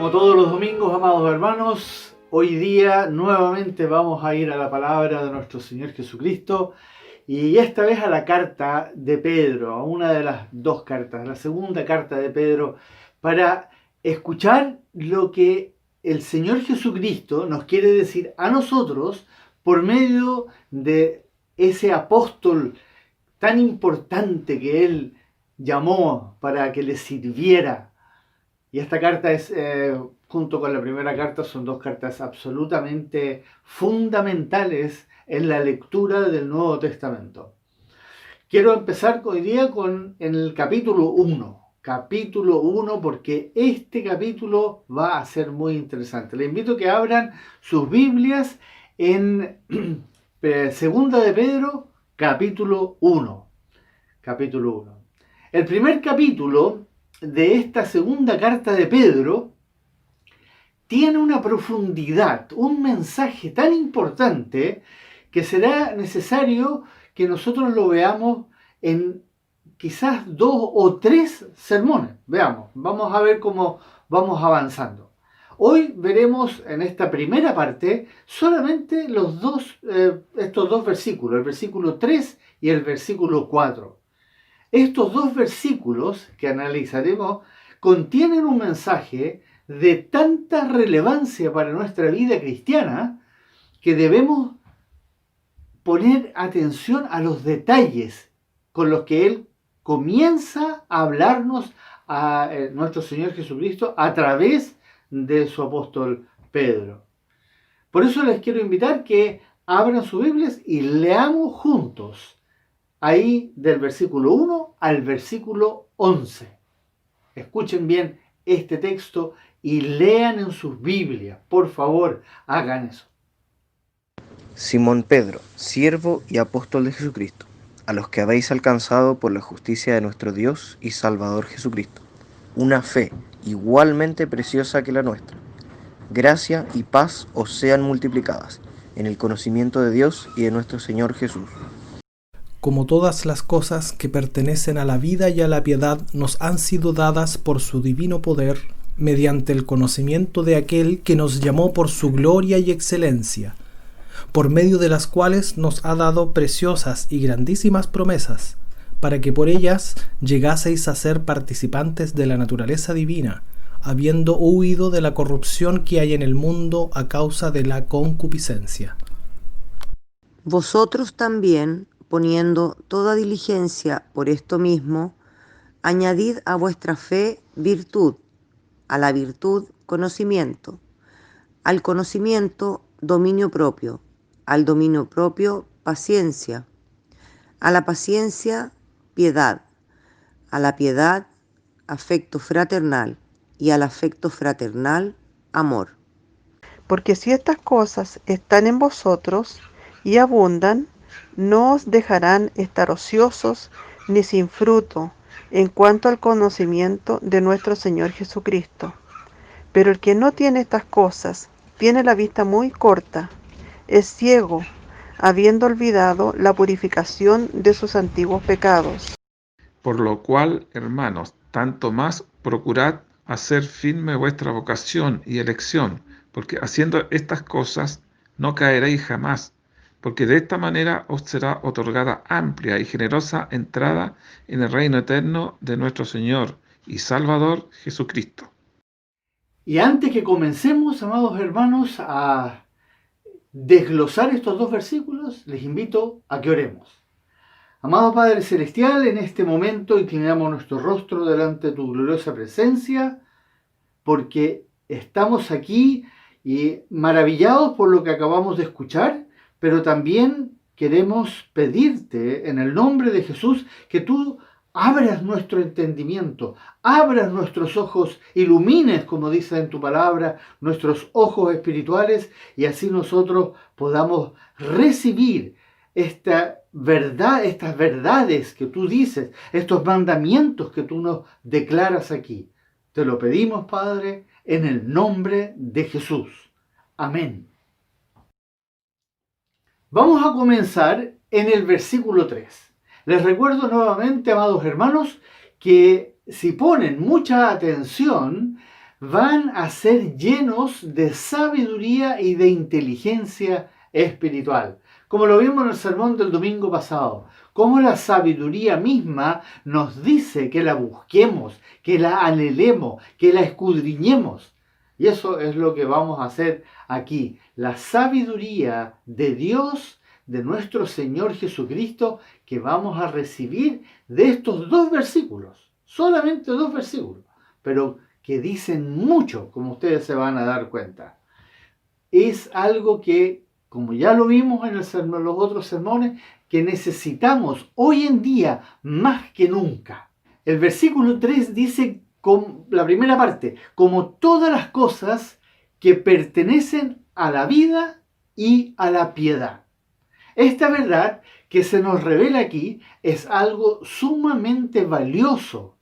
Como todos los domingos, amados hermanos, hoy día nuevamente vamos a ir a la palabra de nuestro Señor Jesucristo y esta vez a la carta de Pedro, a una de las dos cartas, la segunda carta de Pedro, para escuchar lo que el Señor Jesucristo nos quiere decir a nosotros por medio de ese apóstol tan importante que Él llamó para que le sirviera. Y esta carta es, junto con la primera carta, son dos cartas absolutamente fundamentales en la lectura del Nuevo Testamento. Quiero empezar hoy día en el capítulo 1. Capítulo 1, porque este capítulo va a ser muy interesante. Les invito a que abran sus Biblias en Segunda de Pedro, capítulo 1. Capítulo 1. El primer capítulo de esta segunda carta de Pedro tiene una profundidad, un mensaje tan importante que será necesario que nosotros lo veamos en quizás 2 o 3 sermones. Veamos, vamos a ver cómo vamos avanzando. Hoy veremos en esta primera parte solamente estos dos versículos, el versículo 3 y el versículo 4. Estos dos versículos que analizaremos contienen un mensaje de tanta relevancia para nuestra vida cristiana que debemos poner atención a los detalles con los que Él comienza a hablarnos a nuestro Señor Jesucristo a través de su apóstol Pedro. Por eso les quiero invitar que abran sus Biblias y leamos juntos ahí del versículo 1 al versículo 11. Escuchen bien este texto y lean en sus Biblias. Por favor, hagan eso. Simón Pedro, siervo y apóstol de Jesucristo, a los que habéis alcanzado por la justicia de nuestro Dios y Salvador Jesucristo, una fe igualmente preciosa que la nuestra. Gracia y paz os sean multiplicadas en el conocimiento de Dios y de nuestro Señor Jesús. Como todas las cosas que pertenecen a la vida y a la piedad nos han sido dadas por su divino poder, mediante el conocimiento de aquel que nos llamó por su gloria y excelencia, por medio de las cuales nos ha dado preciosas y grandísimas promesas, para que por ellas llegaseis a ser participantes de la naturaleza divina, habiendo huido de la corrupción que hay en el mundo a causa de la concupiscencia. Vosotros también, poniendo toda diligencia por esto mismo, añadid a vuestra fe virtud, a la virtud conocimiento, al conocimiento dominio propio, al dominio propio paciencia, a la paciencia piedad, a la piedad afecto fraternal y al afecto fraternal amor. Porque si estas cosas están en vosotros y abundan, no os dejarán estar ociosos ni sin fruto en cuanto al conocimiento de nuestro Señor Jesucristo. Pero el que no tiene estas cosas tiene la vista muy corta, es ciego, habiendo olvidado la purificación de sus antiguos pecados. Por lo cual, hermanos, tanto más procurad hacer firme vuestra vocación y elección, porque haciendo estas cosas no caeréis jamás, porque de esta manera os será otorgada amplia y generosa entrada en el reino eterno de nuestro Señor y Salvador Jesucristo. Y antes que comencemos, amados hermanos, a desglosar estos dos versículos, les invito a que oremos. Amado Padre Celestial, en este momento inclinamos nuestro rostro delante de tu gloriosa presencia, porque estamos aquí y maravillados por lo que acabamos de escuchar, pero también queremos pedirte en el nombre de Jesús que tú abras nuestro entendimiento, abras nuestros ojos, ilumines, como dice en tu palabra, nuestros ojos espirituales y así nosotros podamos recibir esta verdad, estas verdades que tú dices, estos mandamientos que tú nos declaras aquí. Te lo pedimos, Padre, en el nombre de Jesús. Amén. Vamos a comenzar en el versículo 3. Les recuerdo nuevamente, amados hermanos, que si ponen mucha atención, van a ser llenos de sabiduría y de inteligencia espiritual. Como lo vimos en el sermón del domingo pasado, como la sabiduría misma nos dice que la busquemos, que la anhelemos, que la escudriñemos. Y eso es lo que vamos a hacer aquí. La sabiduría de Dios, de nuestro Señor Jesucristo, que vamos a recibir de estos 2 versículos. Solamente 2 versículos, pero que dicen mucho, como ustedes se van a dar cuenta. Es algo que, como ya lo vimos en los otros sermones, que necesitamos hoy en día más que nunca. El versículo 3 dice, la primera parte, como todas las cosas que pertenecen a la vida y a la piedad. Esta verdad que se nos revela aquí es algo sumamente valioso.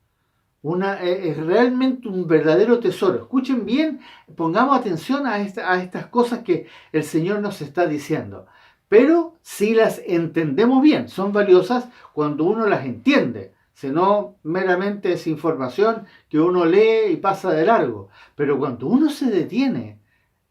Es realmente un verdadero tesoro. Escuchen bien, pongamos atención a estas cosas que el Señor nos está diciendo. Pero si las entendemos bien, son valiosas cuando uno las entiende. Si no, meramente es información que uno lee y pasa de largo. Pero cuando uno se detiene,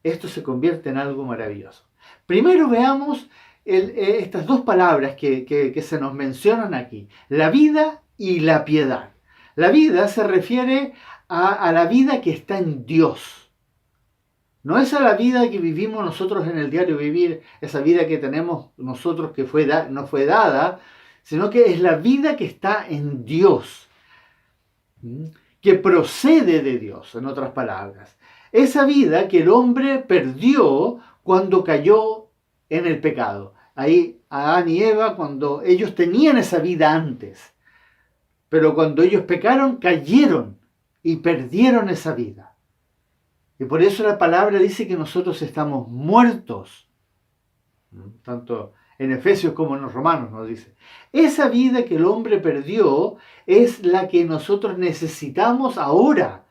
esto se convierte en algo maravilloso. Primero veamos estas 2 palabras que se nos mencionan aquí. La vida y la piedad. La vida se refiere a la vida que está en Dios. No es a la vida que vivimos nosotros en el diario vivir, esa vida que tenemos nosotros que no fue dada, sino que es la vida que está en Dios, que procede de Dios, en otras palabras. Esa vida que el hombre perdió cuando cayó en el pecado. Ahí Adán y Eva, cuando ellos tenían esa vida antes. Pero cuando ellos pecaron, cayeron y perdieron esa vida. Y por eso la palabra dice que nosotros estamos muertos. Tanto en Efesios como en los Romanos nos dice. Esa vida que el hombre perdió es la que nosotros necesitamos ahora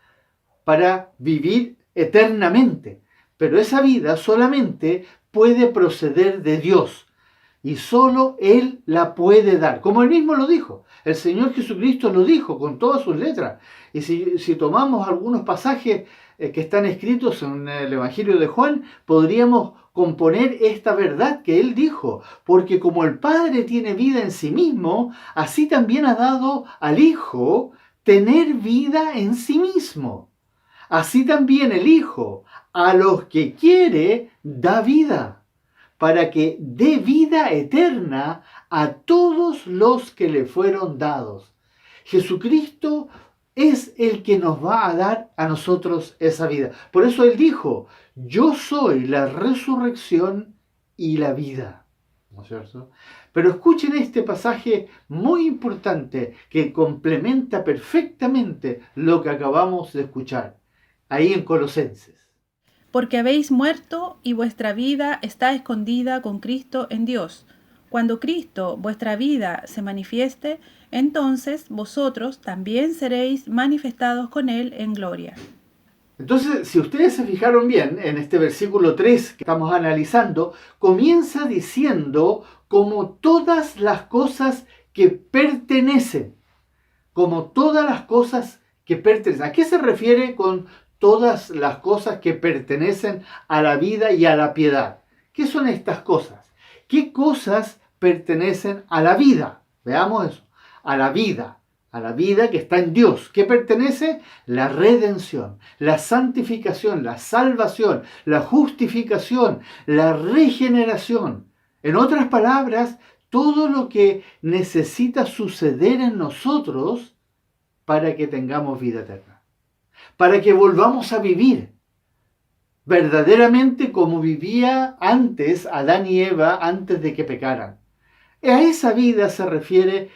para vivir eternamente. Pero esa vida solamente puede proceder de Dios. Y solo Él la puede dar. Como Él mismo lo dijo. El Señor Jesucristo lo dijo con todas sus letras. Y si tomamos algunos pasajes que están escritos en el Evangelio de Juan, podríamos componer esta verdad que Él dijo. Porque como el Padre tiene vida en sí mismo, así también ha dado al Hijo tener vida en sí mismo. Así también el Hijo, a los que quiere, da vida, para que dé vida eterna a todos los que le fueron dados. Jesucristo es el que nos va a dar a nosotros esa vida. Por eso Él dijo, yo soy la resurrección y la vida. ¿No es cierto? Pero escuchen este pasaje muy importante que complementa perfectamente lo que acabamos de escuchar, ahí en Colosenses. Porque habéis muerto y vuestra vida está escondida con Cristo en Dios. Cuando Cristo, vuestra vida, se manifieste, entonces vosotros también seréis manifestados con Él en gloria. Entonces, si ustedes se fijaron bien, en este versículo 3 que estamos analizando, comienza diciendo como todas las cosas que pertenecen. Como todas las cosas que pertenecen. ¿A qué se refiere con todas las cosas que pertenecen a la vida y a la piedad? ¿Qué son estas cosas? ¿Qué cosas pertenecen a la vida? Veamos eso. A la vida que está en Dios. ¿Qué pertenece? La redención, la santificación, la salvación, la justificación, la regeneración. En otras palabras, todo lo que necesita suceder en nosotros para que tengamos vida eterna. Para que volvamos a vivir verdaderamente como vivía antes Adán y Eva antes de que pecaran. A esa vida se refiere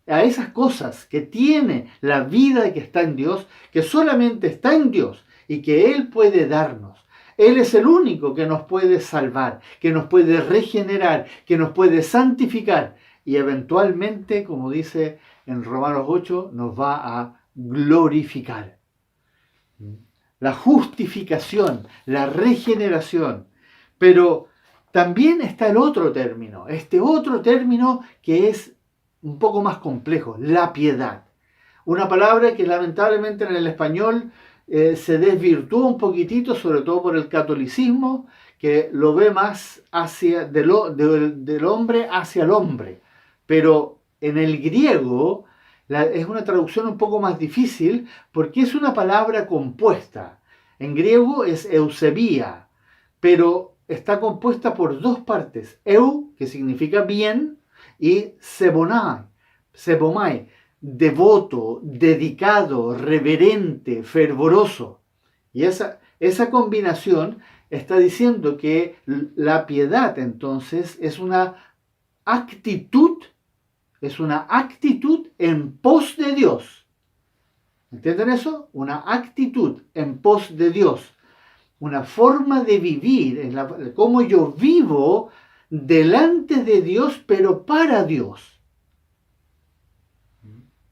a esas cosas que tiene la vida que está en Dios, que solamente está en Dios y que Él puede darnos. Él es el único que nos puede salvar, que nos puede regenerar, que nos puede santificar y eventualmente, como dice en Romanos 8, nos va a glorificar. La justificación, la regeneración. Pero también está el otro término, este otro término que es un poco más complejo, la piedad. Una palabra que lamentablemente en el español se desvirtúa un poquitito, sobre todo por el catolicismo, que lo ve más hacia del hombre hacia el hombre. Pero en el griego es una traducción un poco más difícil porque es una palabra compuesta. En griego es eusebia, pero está compuesta por dos partes. Eu, que significa bien, y sebomai, devoto, dedicado, reverente, fervoroso. Y esa combinación está diciendo que la piedad entonces es una actitud en pos de Dios. ¿Entienden eso? Una actitud en pos de Dios. Una forma de vivir, cómo yo vivo delante de Dios, pero para Dios.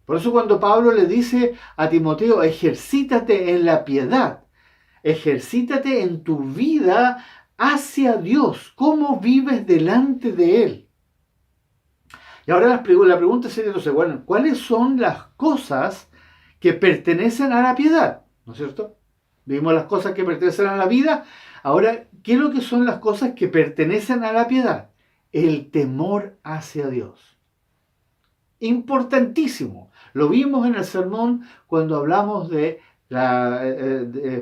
Por eso cuando Pablo le dice a Timoteo, ejercítate en la piedad, ejercítate en tu vida hacia Dios, cómo vives delante de Él. Y ahora la pregunta sería entonces, bueno, ¿cuáles son las cosas que pertenecen a la piedad? ¿No es cierto? Vimos las cosas que pertenecen a la vida. Ahora, ¿qué es lo que son las cosas que pertenecen a la piedad? El temor hacia Dios. Importantísimo. Lo vimos en el sermón cuando hablamos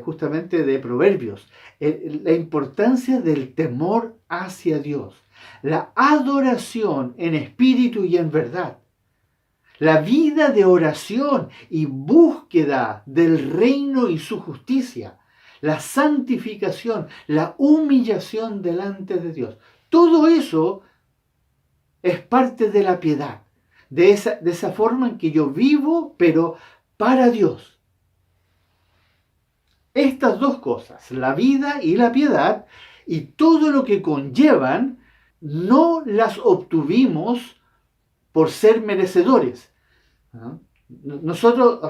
justamente de Proverbios. La importancia del temor hacia Dios. La adoración en espíritu y en verdad. La vida de oración y búsqueda del reino y su justicia. La santificación, la humillación delante de Dios. Todo eso es parte de la piedad. De esa forma en que yo vivo, pero para Dios. Estas dos cosas, la vida y la piedad, y todo lo que conllevan, no las obtuvimos por ser merecedores.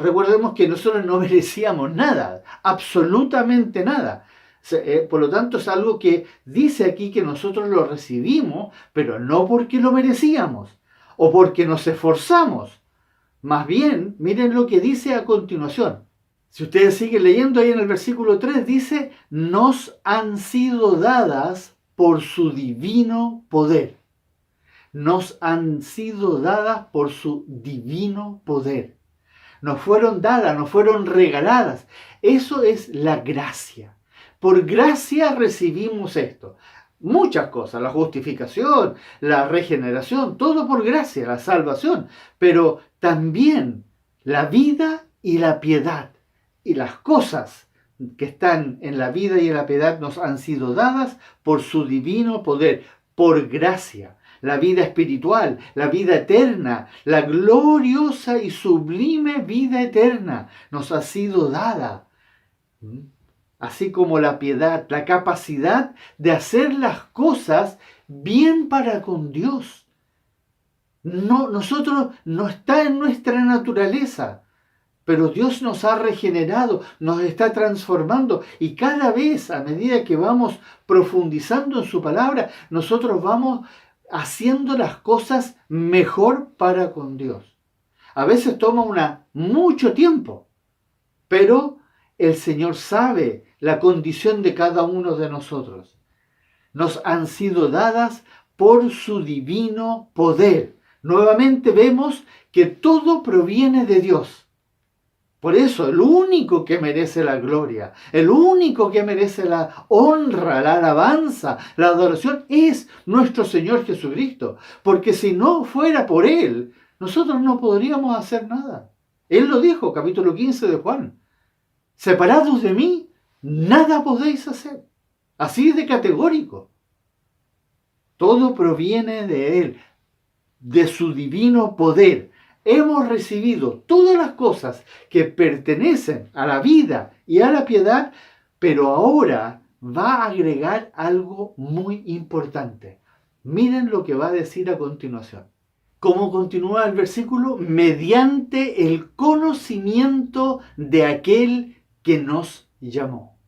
Recordemos que nosotros no merecíamos nada, absolutamente nada. Por lo tanto, es algo que dice aquí que nosotros lo recibimos, pero no porque lo merecíamos o porque nos esforzamos. Más bien, miren lo que dice a continuación. Si ustedes siguen leyendo ahí en el versículo 3, dice, nos han sido dadas por su divino poder. Nos han sido dadas por su divino poder. Nos fueron dadas, nos fueron regaladas. Eso es la gracia. Por gracia recibimos esto. Muchas cosas, la justificación, la regeneración, todo por gracia, la salvación. Pero también la vida y la piedad. Y las cosas que están en la vida y en la piedad nos han sido dadas por su divino poder, por gracia. La vida espiritual, la vida eterna, la gloriosa y sublime vida eterna nos ha sido dada. Así como la piedad, la capacidad de hacer las cosas bien para con Dios. Nosotros no está en nuestra naturaleza, pero Dios nos ha regenerado, nos está transformando y cada vez a medida que vamos profundizando en su palabra, nosotros vamos haciendo las cosas mejor para con Dios. A veces toma mucho tiempo, pero el Señor sabe la condición de cada uno de nosotros. Nos han sido dadas por su divino poder. Nuevamente vemos que todo proviene de Dios. Por eso, el único que merece la gloria, el único que merece la honra, la alabanza, la adoración, es nuestro Señor Jesucristo. Porque si no fuera por Él, nosotros no podríamos hacer nada. Él lo dijo, capítulo 15 de Juan. Separados de mí, nada podéis hacer. Así de categórico. Todo proviene de Él, de su divino poder. Hemos recibido todas las cosas que pertenecen a la vida y a la piedad, pero ahora va a agregar algo muy importante. Miren lo que va a decir a continuación. ¿Cómo continúa el versículo? Mediante el conocimiento de aquel que nos llamó.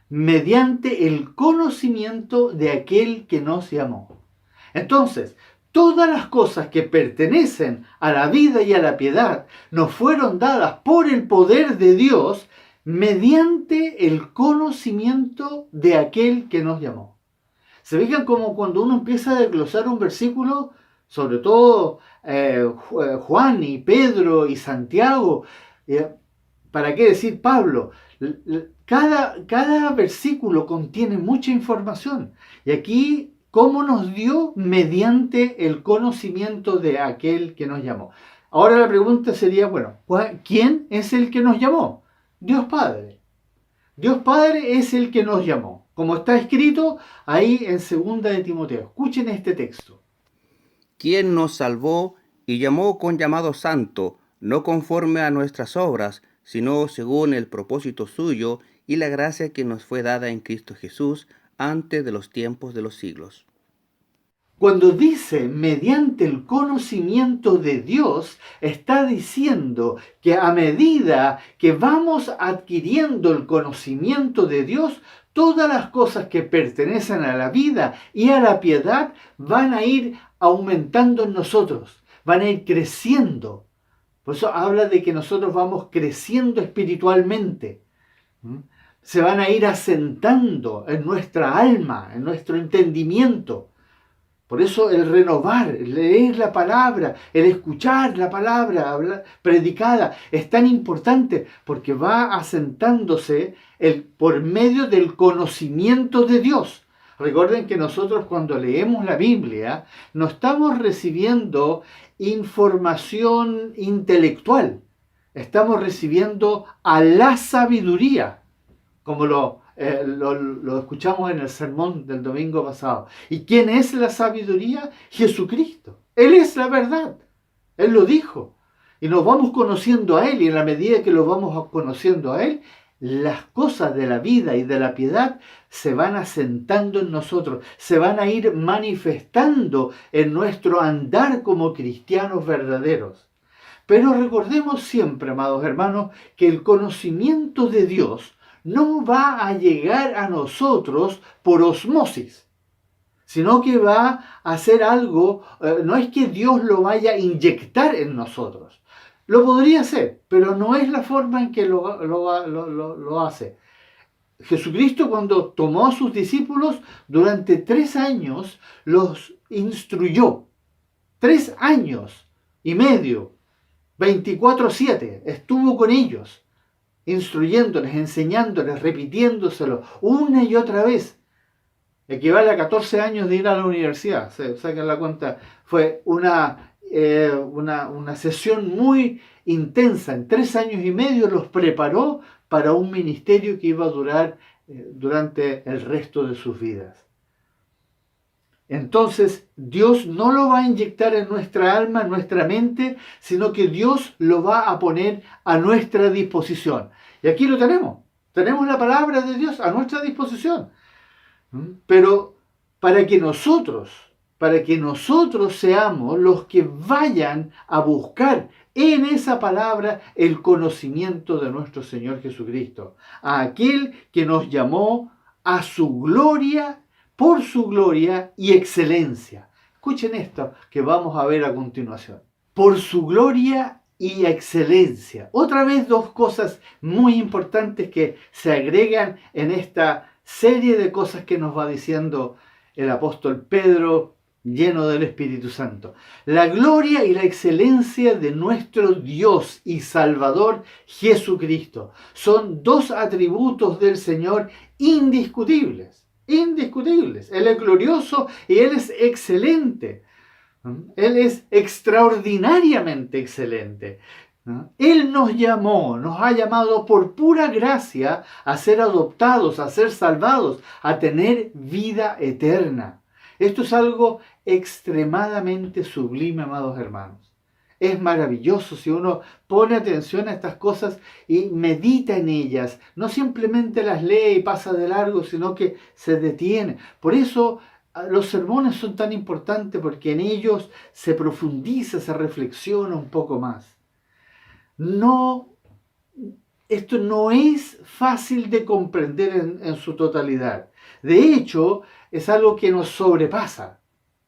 Mediante el conocimiento de aquel que nos llamó. Entonces, todas las cosas que pertenecen a la vida y a la piedad nos fueron dadas por el poder de Dios mediante el conocimiento de aquel que nos llamó. ¿Se fijan como cuando uno empieza a desglosar un versículo, sobre todo Juan y Pedro y Santiago, ¿para qué decir Pablo? Cada versículo contiene mucha información. Y aquí, ¿cómo nos dio? Mediante el conocimiento de aquel que nos llamó. Ahora la pregunta sería, bueno, ¿quién es el que nos llamó? Dios Padre. Dios Padre es el que nos llamó. Como está escrito ahí en 2 de Timoteo. Escuchen este texto. Quien nos salvó y llamó con llamado santo, no conforme a nuestras obras, sino según el propósito suyo y la gracia que nos fue dada en Cristo Jesús antes de los tiempos de los siglos. Cuando dice mediante el conocimiento de Dios, está diciendo que a medida que vamos adquiriendo el conocimiento de Dios, todas las cosas que pertenecen a la vida y a la piedad van a ir aumentando en nosotros, van a ir creciendo. Por eso habla de que nosotros vamos creciendo espiritualmente. Se van a ir asentando en nuestra alma, en nuestro entendimiento. Por eso el renovar, el leer la palabra, el escuchar la palabra predicada es tan importante porque va asentándose por medio del conocimiento de Dios. Recuerden que nosotros cuando leemos la Biblia no estamos recibiendo información intelectual, estamos recibiendo a la sabiduría, como lo escuchamos en el sermón del domingo pasado. ¿Y quién es la sabiduría? Jesucristo. Él es la verdad. Él lo dijo. Y nos vamos conociendo a Él, y en la medida que lo vamos conociendo a Él, las cosas de la vida y de la piedad se van asentando en nosotros, se van a ir manifestando en nuestro andar como cristianos verdaderos. Pero recordemos siempre, amados hermanos, que el conocimiento de Dios no va a llegar a nosotros por osmosis, sino que va a ser algo, no es que Dios lo vaya a inyectar en nosotros. Lo podría hacer, pero no es la forma en que lo hace. Jesucristo, cuando tomó a sus discípulos, durante 3 años los instruyó. 3 años y medio, 24/7, estuvo con ellos, instruyéndoles, enseñándoles, repitiéndoselo una y otra vez. Equivale a 14 años de ir a la universidad. Saquen la cuenta. Fue una sesión muy intensa. En 3 años y medio los preparó para un ministerio que iba a durar durante el resto de sus vidas. Entonces, Dios no lo va a inyectar en nuestra alma, en nuestra mente, sino que Dios lo va a poner a nuestra disposición. Y aquí lo tenemos. Tenemos la palabra de Dios a nuestra disposición. Pero para que nosotros seamos los que vayan a buscar en esa palabra el conocimiento de nuestro Señor Jesucristo, a aquel que nos llamó a su gloria, por su gloria y excelencia. Escuchen esto que vamos a ver a continuación. Por su gloria y excelencia. Otra vez 2 cosas muy importantes que se agregan en esta serie de cosas que nos va diciendo el apóstol Pedro, lleno del Espíritu Santo. La gloria y la excelencia de nuestro Dios y Salvador Jesucristo son 2 atributos del Señor indiscutibles. Indiscutibles. Él es glorioso y Él es excelente. Él es extraordinariamente excelente. Él nos llamó, nos ha llamado por pura gracia a ser adoptados, a ser salvados, a tener vida eterna. Esto es algo extremadamente sublime, amados hermanos. Es maravilloso si uno pone atención a estas cosas y medita en ellas. No simplemente las lee y pasa de largo, sino que se detiene. Por eso los sermones son tan importantes, porque en ellos se profundiza, se reflexiona un poco más. Esto no es fácil de comprender en su totalidad. De hecho, es algo que nos sobrepasa.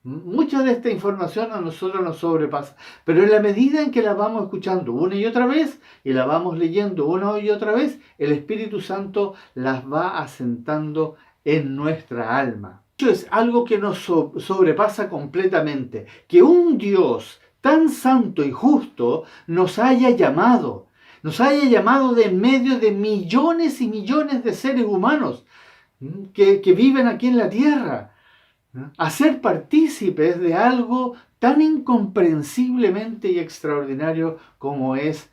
Mucha de esta información a nosotros nos sobrepasa, pero en la medida en que la vamos escuchando una y otra vez y la vamos leyendo una y otra vez, el Espíritu Santo las va asentando en nuestra alma. Eso es algo que nos sobrepasa completamente, que un Dios tan santo y justo nos haya llamado de en medio de millones y millones de seres humanos que viven aquí en la tierra, a ser partícipes de algo tan incomprensiblemente y extraordinario como es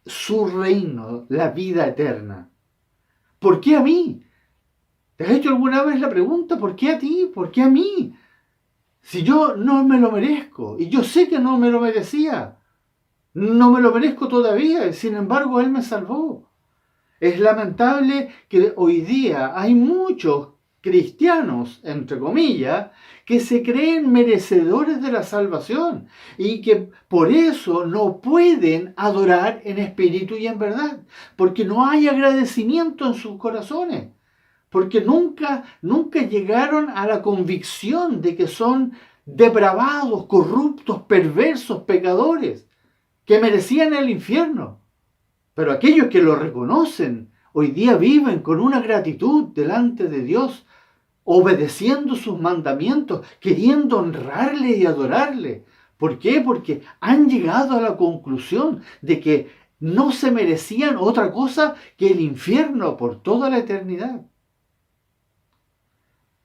su reino, la vida eterna. ¿Por qué a mí? ¿Te has hecho alguna vez la pregunta, ¿por qué a ti? ¿Por qué a mí? Si yo no me lo merezco, y yo sé que no me lo merecía, no me lo merezco todavía, y sin embargo Él me salvó. Es lamentable que hoy día hay muchos cristianos, entre comillas, que se creen merecedores de la salvación y que por eso no pueden adorar en espíritu y en verdad, porque no hay agradecimiento en sus corazones, porque nunca llegaron a la convicción de que son depravados, corruptos, perversos, pecadores, que merecían el infierno. Pero aquellos que lo reconocen, hoy día viven con una gratitud delante de Dios, obedeciendo sus mandamientos, queriendo honrarle y adorarle. ¿Por qué? Porque han llegado a la conclusión de que no se merecían otra cosa que el infierno por toda la eternidad.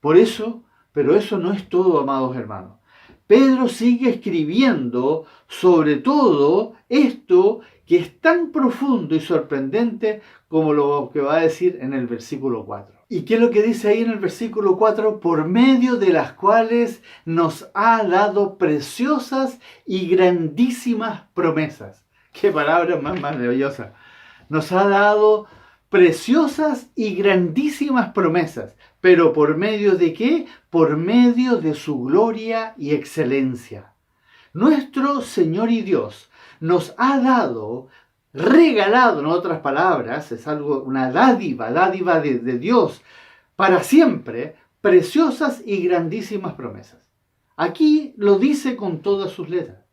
Por eso, pero eso no es todo, amados hermanos. Pedro sigue escribiendo sobre todo esto que es tan profundo y sorprendente como lo que va a decir en el versículo 4. ¿Y qué es lo que dice ahí en el versículo 4? Por medio de las cuales nos ha dado preciosas y grandísimas promesas. ¡Qué palabra más maravillosa! Nos ha dado preciosas y grandísimas promesas. ¿Pero por medio de qué? Por medio de su gloria y excelencia. Nuestro Señor y Dios nos ha dado, regalado, en otras palabras, es algo, una dádiva de Dios para siempre, preciosas y grandísimas promesas. Aquí lo dice con todas sus letras.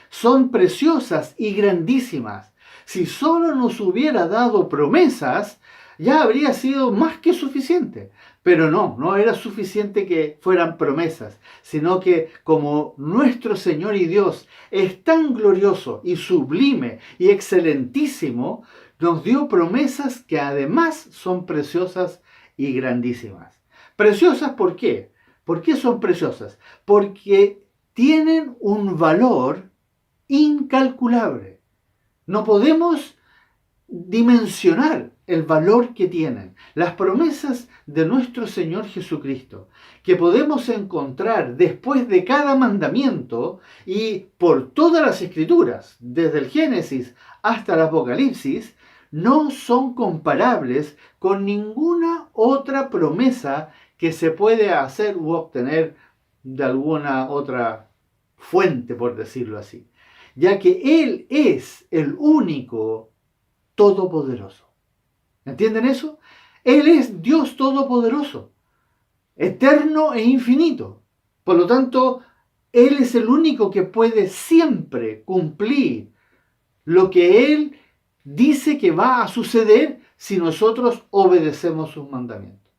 Son preciosas y grandísimas. Si solo nos hubiera dado promesas, ya habría sido más que suficiente. Pero no era suficiente que fueran promesas, sino que como nuestro Señor y Dios es tan glorioso y sublime y excelentísimo, nos dio promesas que además son preciosas y grandísimas. ¿Preciosas por qué? ¿Por qué son preciosas? Porque tienen un valor incalculable. No podemos dimensionar el valor que tienen las promesas de nuestro Señor Jesucristo, que podemos encontrar después de cada mandamiento y por todas las escrituras, desde el Génesis hasta el Apocalipsis, no son comparables con ninguna otra promesa que se puede hacer u obtener de alguna otra fuente, por decirlo así, ya que Él es el único todopoderoso. ¿Entienden eso? Él es Dios todopoderoso, eterno e infinito. Por lo tanto, Él es el único que puede siempre cumplir lo que Él dice que va a suceder si nosotros obedecemos sus mandamientos.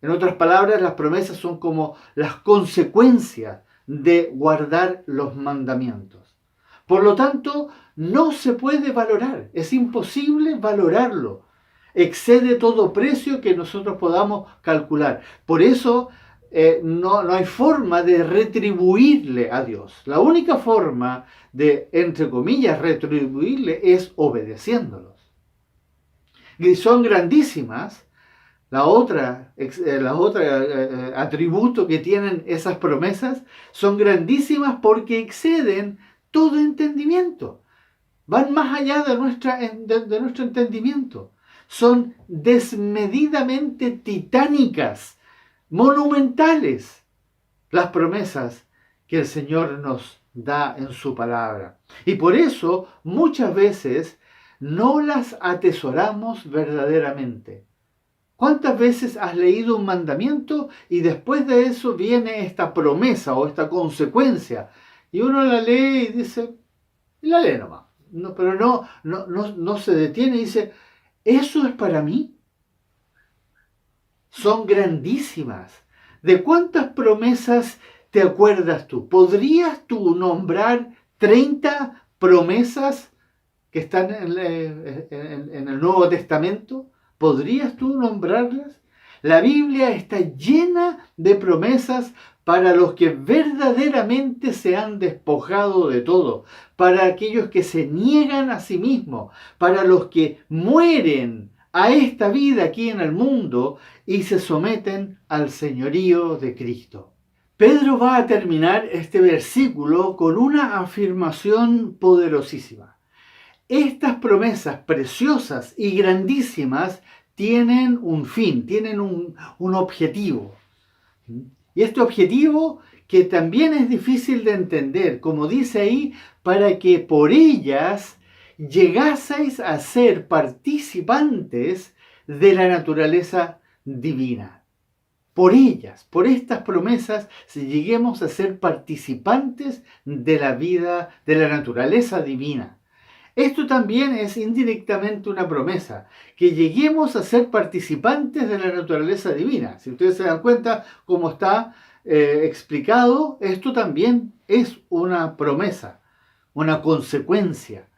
En otras palabras, las promesas son como las consecuencias de guardar los mandamientos. Por lo tanto, no se puede valorar, es imposible valorarlo. Excede todo precio que nosotros podamos calcular. Por eso no hay forma de retribuirle a Dios. La única forma de, entre comillas, retribuirle es obedeciéndolos. Y son grandísimas. La otra atributo que tienen esas promesas son grandísimas porque exceden todo entendimiento. Van más allá de nuestro entendimiento. Son desmedidamente titánicas, monumentales, las promesas que el Señor nos da en su palabra. Y por eso muchas veces no las atesoramos verdaderamente. ¿Cuántas veces has leído un mandamiento y después de eso viene esta promesa o esta consecuencia? Y uno la lee y dice, y la lee nomás. No, pero no se detiene y dice, ¿eso es para mí? Son grandísimas. ¿De cuántas promesas te acuerdas tú? ¿Podrías tú nombrar 30 promesas que están en el Nuevo Testamento? ¿Podrías tú nombrarlas? La Biblia está llena de promesas para los que verdaderamente se han despojado de todo, para aquellos que se niegan a sí mismos, para los que mueren a esta vida aquí en el mundo y se someten al señorío de Cristo. Pedro va a terminar este versículo con una afirmación poderosísima. Estas promesas preciosas y grandísimas tienen un fin, tienen un objetivo. Y este objetivo que también es difícil de entender, como dice ahí, para que por ellas llegaseis a ser participantes de la naturaleza divina. Por ellas, por estas promesas, si lleguemos a ser participantes de la vida, de la naturaleza divina. Esto también es indirectamente una promesa, que lleguemos a ser participantes de la naturaleza divina. Si ustedes se dan cuenta cómo está explicado, esto también es una promesa, una consecuencia.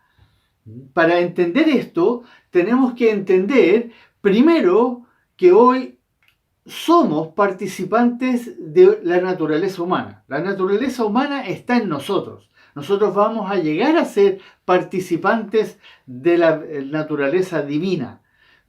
Para entender esto, tenemos que entender primero que hoy somos participantes de la naturaleza humana. La naturaleza humana está en nosotros. Nosotros vamos a llegar a ser participantes de la naturaleza divina.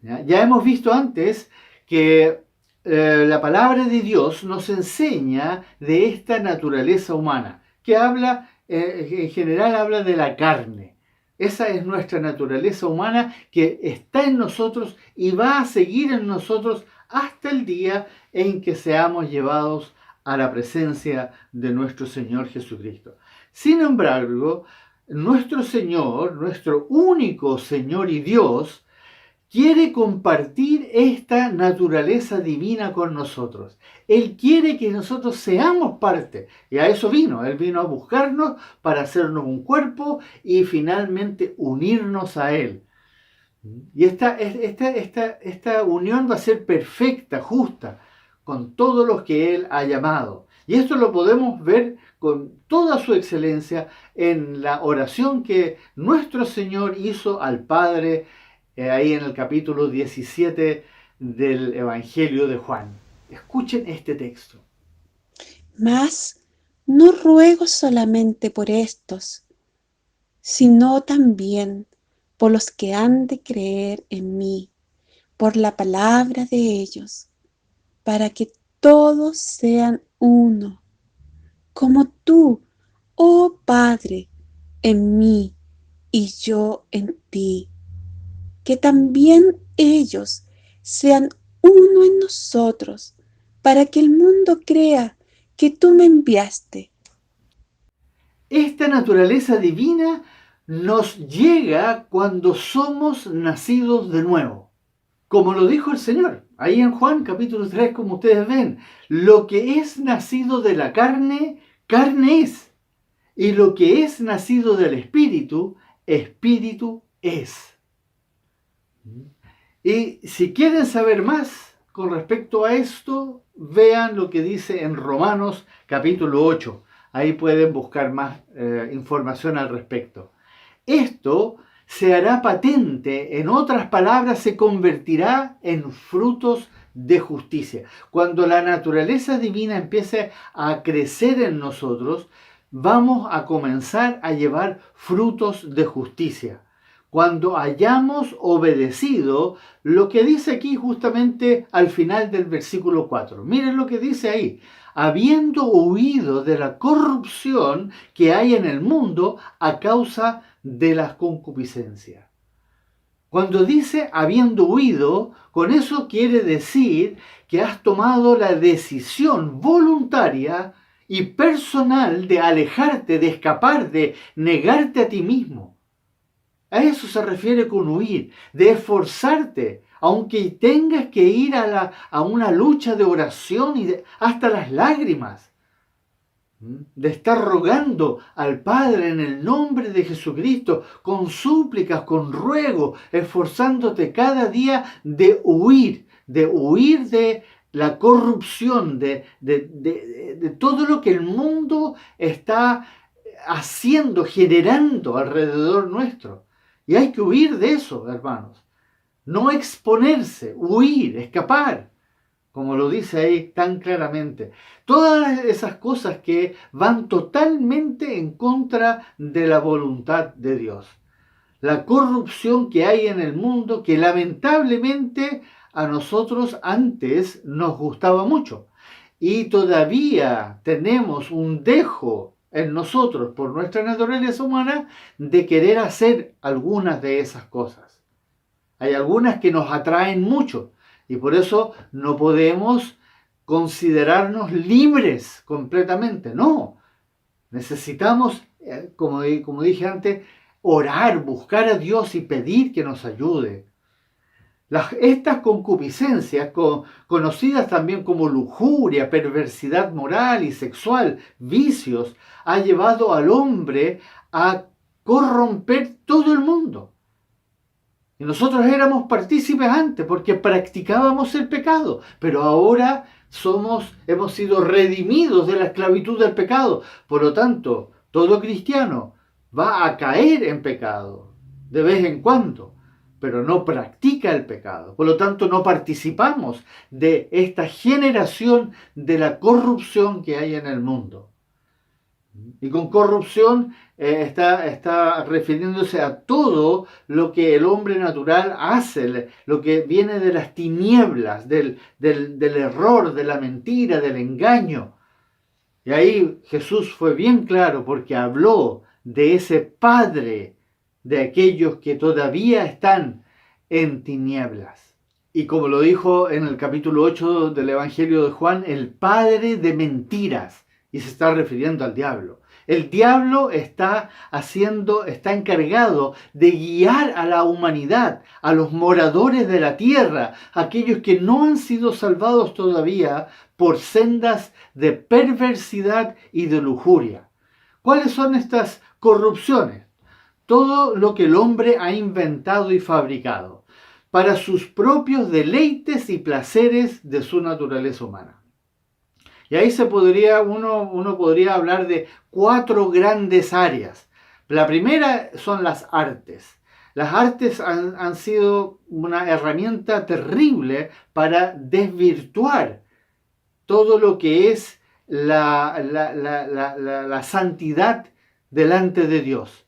Ya hemos visto antes que la palabra de Dios nos enseña de esta naturaleza humana, que habla, en general habla de la carne. Esa es nuestra naturaleza humana que está en nosotros y va a seguir en nosotros hasta el día en que seamos llevados a la presencia de nuestro Señor Jesucristo. Sin embargo, nuestro Señor, nuestro único Señor y Dios, quiere compartir esta naturaleza divina con nosotros. Él quiere que nosotros seamos parte. Y a eso vino. Él vino a buscarnos para hacernos un cuerpo y finalmente unirnos a Él. Y esta unión va a ser perfecta, justa, con todos los que Él ha llamado. Y esto lo podemos ver con toda su excelencia en la oración que nuestro Señor hizo al Padre, ahí en el capítulo 17 del Evangelio de Juan. Escuchen este texto. Mas no ruego solamente por estos, sino también por los que han de creer en mí, por la palabra de ellos, para que todos sean uno, como tú, oh Padre, en mí y yo en ti, que también ellos sean uno en nosotros, para que el mundo crea que tú me enviaste. Esta naturaleza divina nos llega cuando somos nacidos de nuevo. Como lo dijo el Señor, ahí en Juan capítulo 3, como ustedes ven, lo que es nacido de la carne, carne es. Y lo que es nacido del Espíritu, Espíritu es. Y si quieren saber más con respecto a esto, vean lo que dice en Romanos capítulo 8. Ahí pueden buscar más información al respecto. Esto se hará patente, en otras palabras, se convertirá en frutos de justicia. Cuando la naturaleza divina empiece a crecer en nosotros, vamos a comenzar a llevar frutos de justicia. Cuando hayamos obedecido lo que dice aquí justamente al final del versículo 4. Miren lo que dice ahí. Habiendo huido de la corrupción que hay en el mundo a causa de las concupiscencias. Cuando dice habiendo huido, con eso quiere decir que has tomado la decisión voluntaria y personal de alejarte, de escapar, de negarte a ti mismo. A eso se refiere con huir, de esforzarte, aunque tengas que ir a una lucha de oración y hasta las lágrimas, de estar rogando al Padre en el nombre de Jesucristo, con súplicas, con ruego, esforzándote cada día de huir de la corrupción, de todo lo que el mundo está haciendo, generando alrededor nuestro. Y hay que huir de eso, hermanos. No exponerse, huir, escapar, como lo dice ahí tan claramente. Todas esas cosas que van totalmente en contra de la voluntad de Dios. La corrupción que hay en el mundo, que lamentablemente a nosotros antes nos gustaba mucho. Y todavía tenemos un dejo en nosotros, por nuestra naturaleza humana, de querer hacer algunas de esas cosas. Hay algunas que nos atraen mucho y por eso no podemos considerarnos libres completamente. No, necesitamos, como dije antes, orar, buscar a Dios y pedir que nos ayude. Estas concupiscencias, conocidas también como lujuria, perversidad moral y sexual, vicios, ha llevado al hombre a corromper todo el mundo. Y nosotros éramos partícipes antes porque practicábamos el pecado, pero ahora hemos sido redimidos de la esclavitud del pecado. Por lo tanto, todo cristiano va a caer en pecado de vez en cuando, pero no practica el pecado. Por lo tanto, no participamos de esta generación de la corrupción que hay en el mundo. Y con corrupción está refiriéndose a todo lo que el hombre natural hace, lo que viene de las tinieblas, del error, de la mentira, del engaño. Y ahí Jesús fue bien claro porque habló de ese padre de aquellos que todavía están en tinieblas. Y como lo dijo en el capítulo 8 del Evangelio de Juan, el padre de mentiras. Y se está refiriendo al diablo. El diablo está encargado de guiar a la humanidad, a los moradores de la tierra, aquellos que no han sido salvados todavía por sendas de perversidad y de lujuria. ¿Cuáles son estas corrupciones? Todo lo que el hombre ha inventado y fabricado para sus propios deleites y placeres de su naturaleza humana. Y ahí uno podría hablar de 4 grandes áreas. La primera son las artes. Las artes han sido una herramienta terrible para desvirtuar todo lo que es la santidad delante de Dios.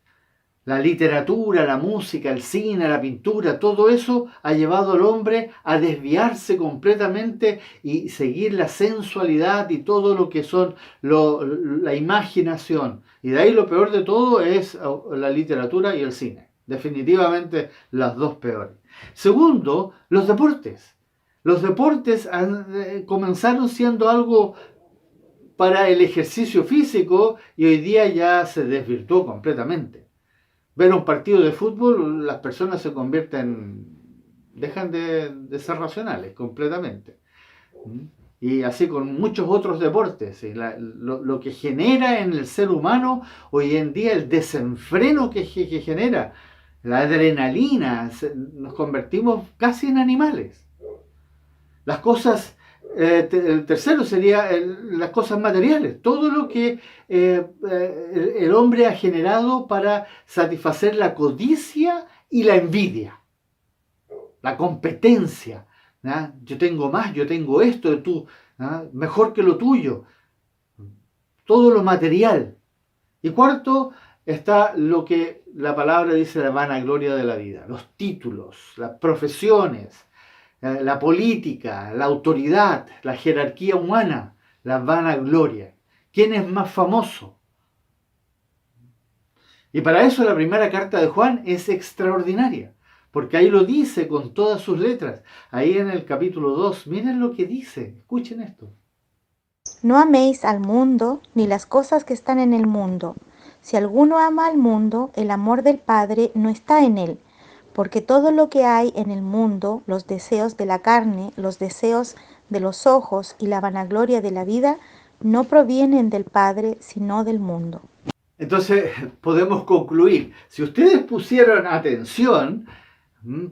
La literatura, la música, el cine, la pintura, todo eso ha llevado al hombre a desviarse completamente y seguir la sensualidad y todo lo que son la imaginación. Y de ahí lo peor de todo es la literatura y el cine. Definitivamente las dos peores. Segundo, los deportes. Los deportes comenzaron siendo algo para el ejercicio físico y hoy día ya se desvirtuó completamente. Ver un partido de fútbol, las personas dejan de ser racionales completamente. Y así con muchos otros deportes. Y lo que genera en el ser humano hoy en día, el desenfreno que genera, la adrenalina, nos convertimos casi en animales. Las cosas, el tercero sería las cosas materiales, todo lo que el hombre ha generado para satisfacer la codicia y la envidia, la competencia. ¿No? Yo tengo más, yo tengo esto, tú, ¿no? Mejor que lo tuyo, todo lo material. Y cuarto está lo que la palabra dice, la vanagloria de la vida, los títulos, las profesiones, la política, la autoridad, la jerarquía humana, la vanagloria. ¿Quién es más famoso? Y para eso la primera carta de Juan es extraordinaria, porque ahí lo dice con todas sus letras. Ahí en el capítulo 2, miren lo que dice, escuchen esto. No améis al mundo ni las cosas que están en el mundo. Si alguno ama al mundo, el amor del Padre no está en él, porque todo lo que hay en el mundo, los deseos de la carne, los deseos de los ojos y la vanagloria de la vida, no provienen del Padre, sino del mundo. Entonces podemos concluir, si ustedes pusieron atención,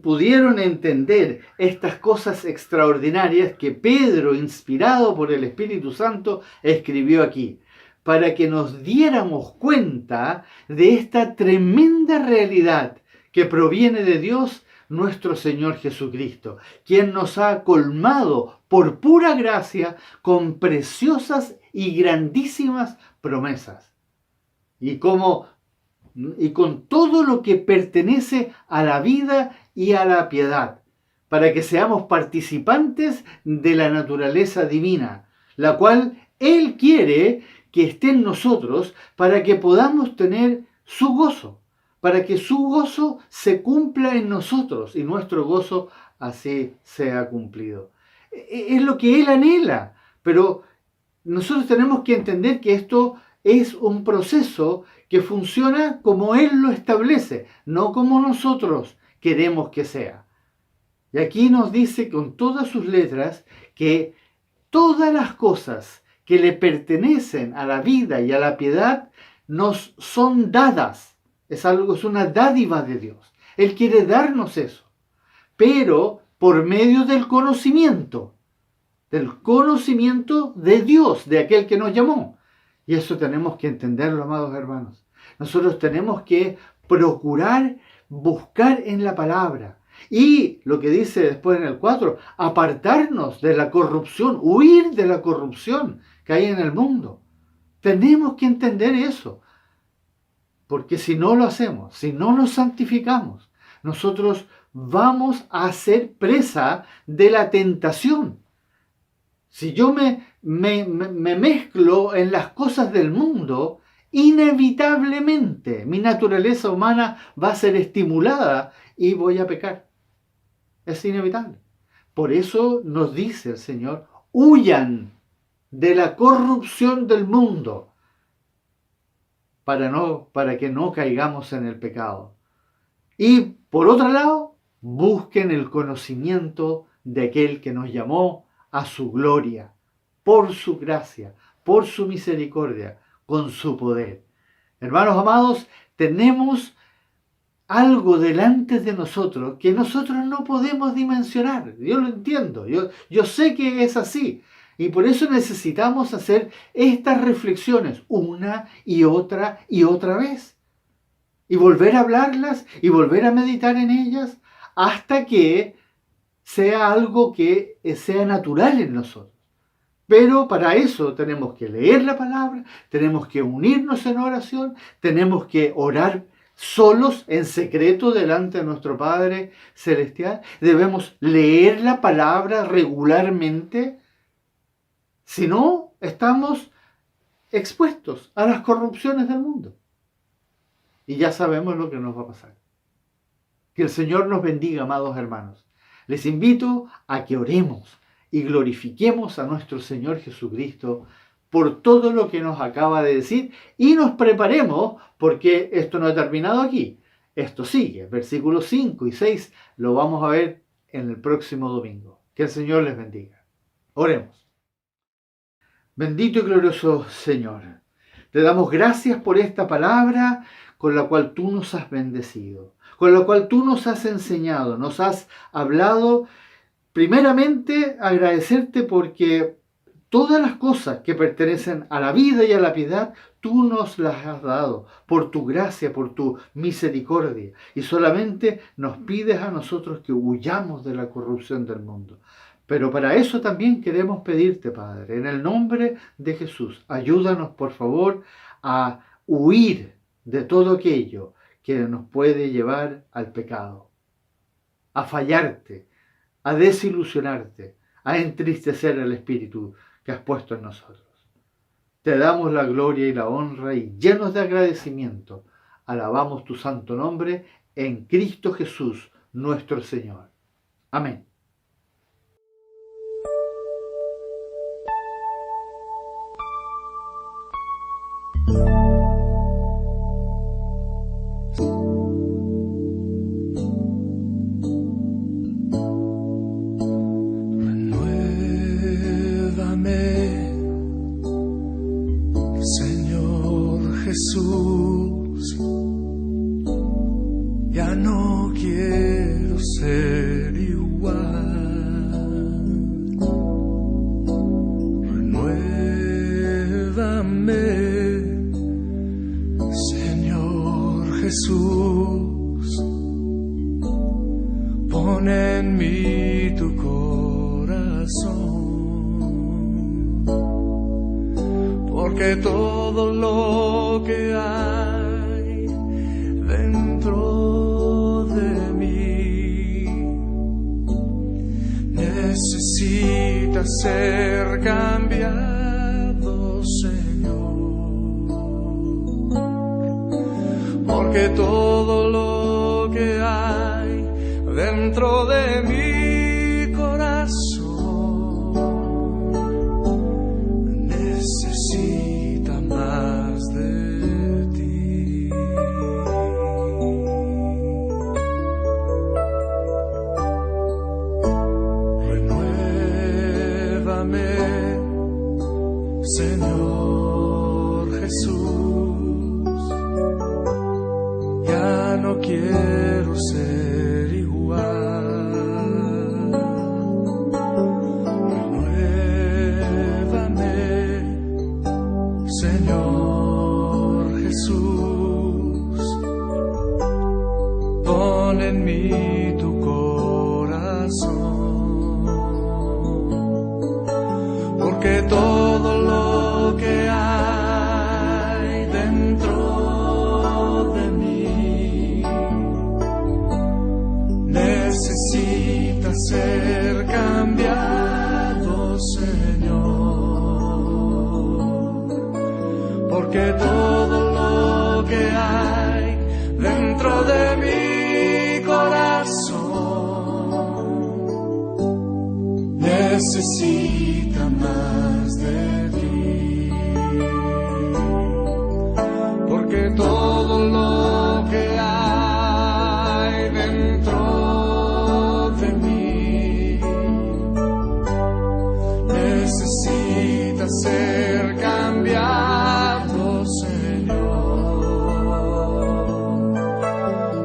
pudieron entender estas cosas extraordinarias que Pedro, inspirado por el Espíritu Santo, escribió aquí, para que nos diéramos cuenta de esta tremenda realidad que proviene de Dios, nuestro Señor Jesucristo, quien nos ha colmado por pura gracia con preciosas y grandísimas promesas. Y con todo lo que pertenece a la vida y a la piedad, para que seamos participantes de la naturaleza divina, la cual Él quiere que esté en nosotros para que podamos tener su gozo, para que su gozo se cumpla en nosotros y nuestro gozo así sea cumplido. Es lo que Él anhela, pero nosotros tenemos que entender que esto es un proceso que funciona como Él lo establece, no como nosotros queremos que sea. Y aquí nos dice con todas sus letras que todas las cosas que le pertenecen a la vida y a la piedad nos son dadas. Es una dádiva de Dios. Él quiere darnos eso, pero por medio del conocimiento de Dios, de aquel que nos llamó. Y eso tenemos que entenderlo, amados hermanos. Nosotros tenemos que procurar buscar en la palabra. Y lo que dice después en el 4, apartarnos de la corrupción, huir de la corrupción que hay en el mundo. Tenemos que entender eso. Porque si no lo hacemos, si no nos santificamos, nosotros vamos a ser presa de la tentación. Si yo me mezclo en las cosas del mundo, inevitablemente mi naturaleza humana va a ser estimulada y voy a pecar. Es inevitable. Por eso nos dice el Señor, huyan de la corrupción del mundo para que no caigamos en el pecado. Y por otro lado, busquen el conocimiento de aquel que nos llamó a su gloria, por su gracia, por su misericordia, con su poder. Hermanos amados, tenemos algo delante de nosotros que nosotros no podemos dimensionar. Yo lo entiendo, yo sé que es así. Y por eso necesitamos hacer estas reflexiones una y otra vez. Y volver a hablarlas y volver a meditar en ellas hasta que sea algo que sea natural en nosotros. Pero para eso tenemos que leer la palabra, tenemos que unirnos en oración, tenemos que orar solos en secreto delante de nuestro Padre Celestial. Debemos leer la palabra regularmente. Si no, estamos expuestos a las corrupciones del mundo. Y ya sabemos lo que nos va a pasar. Que el Señor nos bendiga, amados hermanos. Les invito a que oremos y glorifiquemos a nuestro Señor Jesucristo por todo lo que nos acaba de decir y nos preparemos porque esto no ha terminado aquí. Esto sigue. Versículos 5 y 6 lo vamos a ver en el próximo domingo. Que el Señor les bendiga. Oremos. Bendito y glorioso Señor, te damos gracias por esta palabra con la cual tú nos has bendecido, con la cual tú nos has enseñado, nos has hablado. Primeramente, agradecerte porque todas las cosas que pertenecen a la vida y a la piedad, tú nos las has dado por tu gracia, por tu misericordia. Y solamente nos pides a nosotros que huyamos de la corrupción del mundo. Pero para eso también queremos pedirte, Padre, en el nombre de Jesús, ayúdanos, por favor, a huir de todo aquello que nos puede llevar al pecado, a fallarte, a desilusionarte, a entristecer el espíritu que has puesto en nosotros. Te damos la gloria y la honra y llenos de agradecimiento, alabamos tu santo nombre en Cristo Jesús, nuestro Señor. Amén. Jesús, pon en mí tu corazón, porque todo lo que hay dentro de mí necesita ser cambiado, Señor, porque todo lo que hay dentro de mi corazón necesita más de ti. Renuévame, Señor Jesús, ya no quiero ser igual. Renuévame, Señor Jesús, pon en mí tu corazón, porque todo lo que hay dentro de mí necesita ser cambiado, Señor, porque todo lo que hay dentro de mi corazón necesita más de ti, porque todo lo que hay dentro de mí necesita ser cambiado, Señor,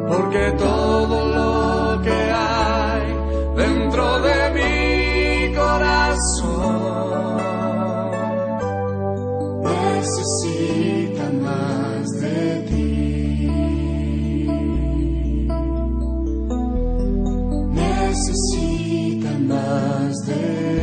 porque todo lo que hay dentro de mi corazón necesita más de ti, necesita más de ti.